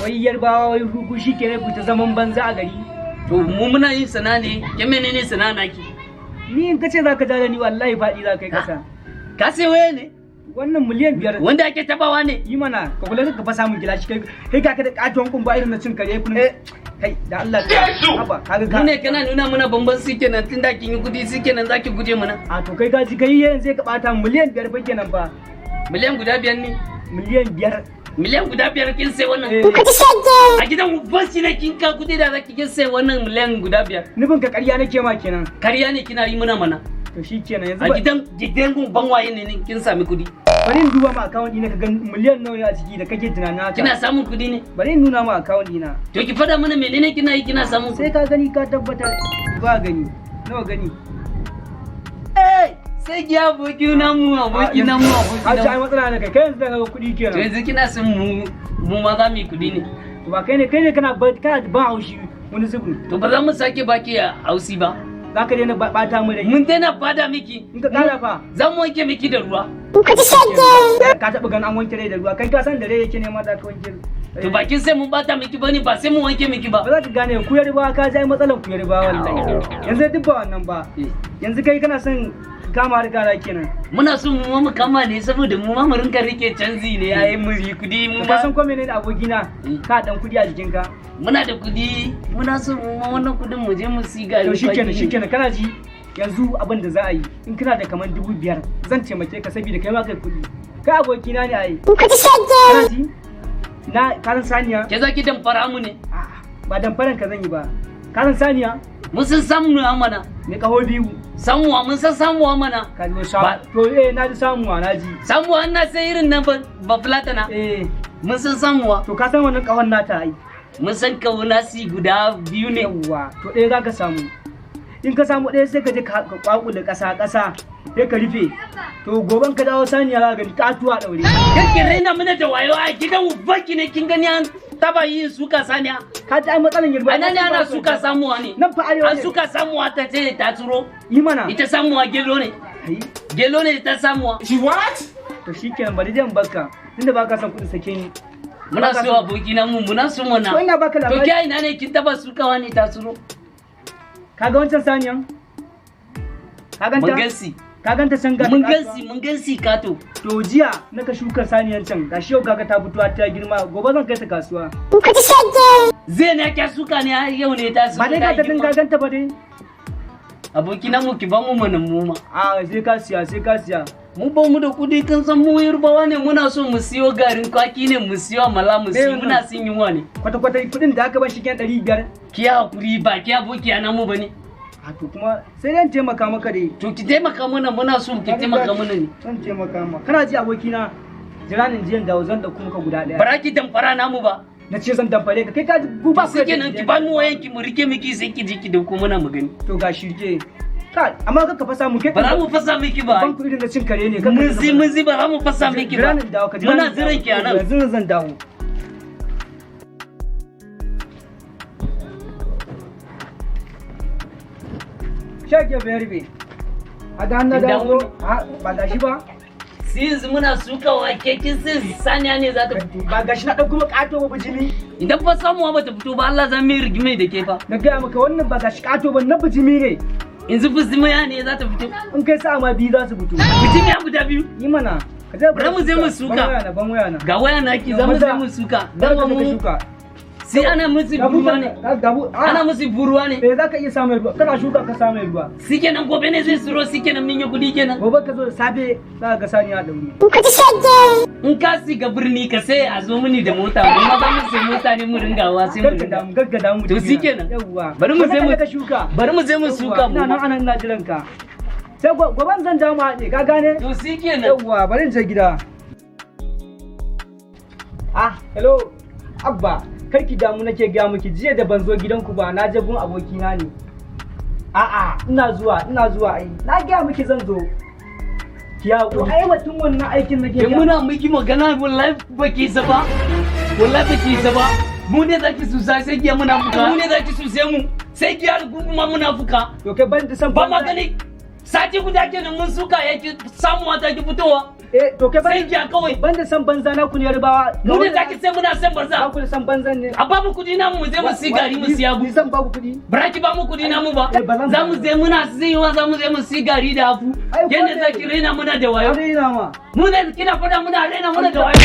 wai yarbawa wai huku shikenan ku ta zaman banza a gari. To mu muna yin sana ne, ke menene sana naki? Ni in kace zaka ja da ni wallahi faɗi za kai kasa. Ka sai waye ne? Wannan miliyan 5 wanda ake tabawa ne. Yi mana ka kula ka fa samun gilashi kai ka da katon kun ba irin na cin kare kun. Kai da Allah ka haba kaga ka ne kana nuna mana bamban su kenan tunda kin yi kudi su kenan zaki guje mana. A to kai gaji kai yanzu ka bata miliyan 5 fa kenan fa. Miliyan guda 5 ne. Miliyan 5. Miliyan guda 5 kin sai wannan. A gidan ubanci ne kin ka kudi da zaki kin sai wannan miliyan guda 5. Nufin ka ƙarya nake ma kenan. Ƙarya ne kina yi mana. To shikenan yanzu a gidan gun ban waye ne kin sami kudi. Bari in duba ma account ɗina ka ga miliyan nawa ne a ciki da kake tunanin haka. Kina samun kudi ne? Bari in nuna ma account ɗina. To ki fada mana menene kina yi kina samun sai ka gani ka tabbatar ba gani. Nawa gani? Sai ki aboki na mu. A ci ai matsala ne kai yanzu da ga kudi kenan. To yanzu kina son mu ma za mu yi kudi ne. To ba kai ne kana ban haushi wani zubin. To ba za mu sake baki a hausi ba. Za ka daina bata mu da mun daina bada miki. In ka kara fa za mu wanke miki da ruwa. Ka taɓa gan an wanke rai da ruwa kai ka san da rai yake nema da ka wanke. To bakin sai mun bata miki bane ba sai mun wanke miki ba. Ba za ka gane ku yarba ka ji matsalar ku yarba wallahi. Yanzu duk ba wannan ba. Yanzu kai kana son kama da gara kenan. Muna so mu kama ne saboda mu ma mu rinka rike canzi ne yayin mu yi kudi mu ka san ko menene abokina ka dan kudi a jikin ka. Muna da kudi muna so mu wannan kudin mu je mu siga. To shikenan kana ji yanzu abin da za a yi in kana da kaman 5,000 zan taimake ka saboda kai ma kai kudi. Kai abokina ne ai. Kana ji? Na karan saniya. Ke zaki dan fara mu ne? Ba dan faran ka zan yi ba. Karan saniya? Mun san samu mana. Me kaho biyu. Samuwa mun san samuwa mana. Ka zo samu. To na ji samuwa na ji. Samuwa ina sai irin nan ba flatana. Mun san samuwa. To ka san wannan kahon nata ai. Mun san kahon nasi guda 2 ne. Yawwa. To ɗaya za ka samu. In ka samu ɗaya sai ka je ka kwakule ƙasa sai ka rufe. To goban ka dawo saniya za ka gani katuwa daure. Kake raina mana da wayo a gidan ubanki ne kin gani an taba yin suka saniya. Ka ji ai matsalan girba. Anan ne ana suka samuwa ne. Nan fa arewa ne. An suka samuwa ta ce ta tsuro. Yi mana. Ita samuwa gelo ne. Gelo ne ta samuwa. She what? To shikenan bari zan baka. Tunda baka san kudi sake ni. Muna so aboki na mu muna so mana. To ina baka labari. To kai ina ne kin taba sukawa ne ta tsuro. Kaga wancan saniyan? Ka ganta? Mun gansi. Ka ganta can gata? Mun gansi kato. To jiya naka shuka saniyan can gashi yau kaga ta fito ta girma gobe zan kai ta kasuwa. Zai ne ka suka ne yau ne ta suka. Ba dai ka ta ganta ba dai. Aboki na mu ki ba mu mana mu ma. Sai ka siya. Mu ba mu da kudi kan san mu yarbawa ne muna so mu siyo garin kwaki ne mu siyo amala mu siyo muna sin yunwa ne. Kwata kudin da aka ban shi kan 500. Ki hakuri ba ki aboki na mu bane. To kuma sai dan taimaka maka dai. To ki taimaka mana muna so ki taimaka mana ne. Zan taimaka maka. Kana ji aboki na jira ni jiyan dawo zan da kuma ka guda daya. Bara ki damfara namu ba. Na ce zan damfare ka kai ka ji guba ku kenan ki ba mu wayan ki mu rike miki sai ki ji ki da kuma muna magani. To ga shirke. Amma ka fasa mu kai ba za mu fasa miki ba. Ban kudi da cin kare ne. Mun zi ba za mu fasa miki ba. Muna ziran ki anan. Yanzu zan dawo. Shage bayarbe. A da hannu dawo. Ba da shi ba. Yanzu muna suka wake kin sai saniya ne za ta fito. Ba gashi na dauko kato ba bijimi. Idan fa samuwa ba ta fito ba Allah zan mai rigime da ke fa. Na ga maka wannan ba gashi kato ba na bijimi ne. Yanzu fuzimiya ne za ta fito. In kai sa ma biyu za su fito. Bijimiya guda 2. Yi mana. Bari mu je mu suka. Ban waya na. Ga waya na ki za mu je mu suka. Dan mu shuka. Sai ana musu buruwa ne. Ana musu buruwa ne. Za ka iya samun ruwa. Kana shuka ka samun ruwa. Shikenan gobe ne zai suro shikenan min yi kudi kenan. Gobe ka zo da safe za ka ga saniya dauri. In ka siga birni ka sai a zo mini da mota. Mun ma za mu sai mota ne mu ringawa sai mu ringa. Gaggada mu. To shikenan. Yawwa. Bari mu je mu shuka. Bari mu je mu suka mu. Ina jiran ka. Sai gobe zan dawo mu haɗe ka gane? To shikenan. Yawwa bari in je gida. Hello. Abba. Kar ki damu nake ga miki jiya da ban zo gidanku ba na je gun abokina ne. Ina zuwa ai. Na ga miki zan zo. Ki hakuri. Ai mutun wannan aikin nake ga. Muna miki magana wallahi baki saba. Wallahi baki saba. Mu ne zaki su sai ki muna fuka. Mu ne zaki su sai mu. Sai ki har kuma muna fuka. To kai ban da san ba magani. Sati guda kenan mun suka yake samuwa ta ki fitowa. to kai sai giya kawai. Banda san banza na ku ne yarbawa. Mu ne zaki sai muna san banza. Ba ku da san banzan ne. A ba mu kudi namu mu je mu si gari mu siya bu. Ni zan ba ku kudi. Baraki ba mu kudi namu ba. Za mu je muna siya za mu je mu si gari da afu. Yanda zaki raina muna da wayo. Raina ma. Mu ne kina fada muna raina muna da wayo.